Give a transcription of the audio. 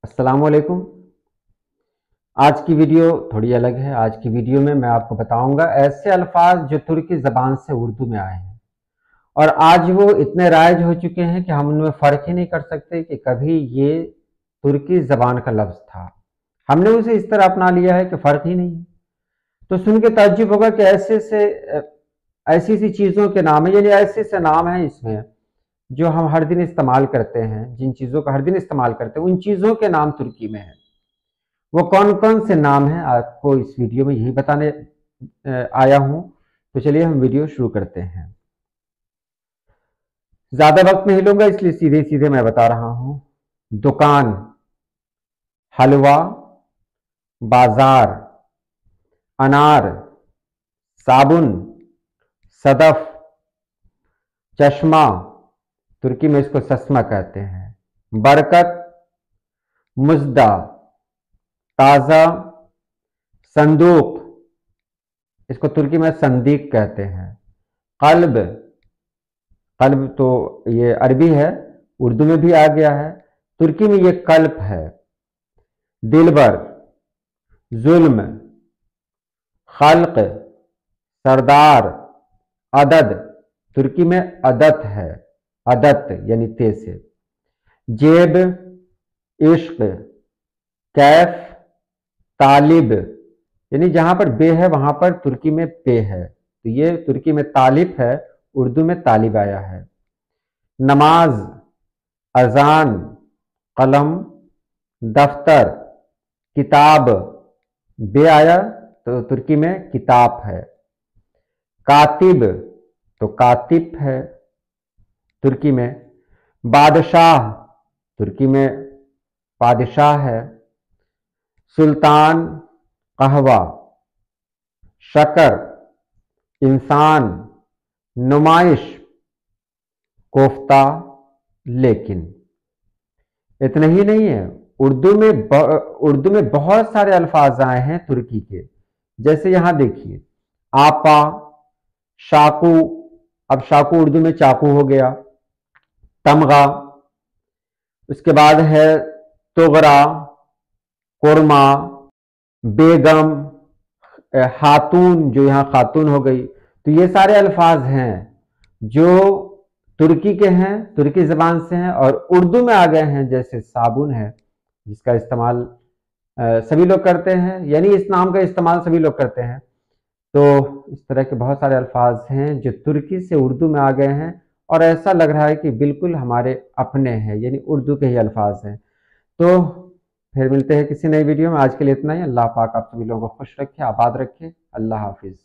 अस्सलाम वालेकुम। आज की वीडियो थोड़ी अलग है। आज की वीडियो में मैं आपको बताऊंगा ऐसे अल्फाज जो तुर्की ज़बान से उर्दू में आए हैं और आज वो इतने राइज हो चुके हैं कि हम उनमें फ़र्क ही नहीं कर सकते कि कभी ये तुर्की ज़बान का लफ्ज़ था। हमने उसे इस तरह अपना लिया है कि फ़र्क ही नहीं है। तो सुन के ताज्जुब होगा कि ऐसी सी चीज़ों के नाम है, यानी ऐसे से नाम है इसमें जो हम हर दिन इस्तेमाल करते हैं, जिन चीज़ों का हर दिन इस्तेमाल करते हैं उन चीज़ों के नाम तुर्की में है। वो कौन कौन से नाम हैं आपको इस वीडियो में यही बताने आया हूं। तो चलिए हम वीडियो शुरू करते हैं। ज्यादा वक्त नहीं लूंगा इसलिए सीधे सीधे मैं बता रहा हूं। दुकान, हलवा, बाजार, अनार, साबुन, सदफ, चश्मा, तुर्की में इसको सस्मा कहते हैं, बरकत, मुजदा, ताजा, संदूक, इसको तुर्की में संदीक कहते हैं, कल्ब, कल्ब तो ये अरबी है, उर्दू में भी आ गया है, तुर्की में ये कल्प है, दिलबर, जुल्म, खल्क, सरदार, अदद, तुर्की में अदत है, अदत यानी ते से, जेब, इश्क, कैफ, तालिब, यानी जहां पर बे है वहां पर तुर्की में पे है, तो ये तुर्की में तालिब है, उर्दू में तालिब आया है। नमाज, अजान, कलम, दफ्तर, किताब, बे आया तो तुर्की में किताब है। कातिब तो कातिब है तुर्की में। बादशाह, तुर्की में बादशाह है। सुल्तान, कहवा, शकर, इंसान, नुमाइश, कोफ्ता, लेकिन। इतना ही नहीं है, उर्दू में बहुत सारे अल्फाज आए हैं तुर्की के। जैसे यहां देखिए, आपा, शाकू, अब शाकू उर्दू में चाकू हो गया, तमगा, उसके बाद है तोगरा, कुरमा, बेगम, खातून, जो यहाँ खातून हो गई। तो ये सारे अल्फाज हैं जो तुर्की के हैं, तुर्की जबान से हैं और उर्दू में आ गए हैं। जैसे साबुन है जिसका इस्तेमाल सभी लोग करते हैं, यानी इस नाम का इस्तेमाल सभी लोग करते हैं। तो इस तरह के बहुत सारे अल्फाज हैं जो तुर्की से उर्दू में आ गए हैं और ऐसा लग रहा है कि बिल्कुल हमारे अपने हैं, यानी उर्दू के ही अल्फाज हैं। तो फिर मिलते हैं किसी नई वीडियो में। आज के लिए इतना ही। अल्लाह पाक आप सभी लोगों को खुश रखे, आबाद रखे। अल्लाह हाफिज।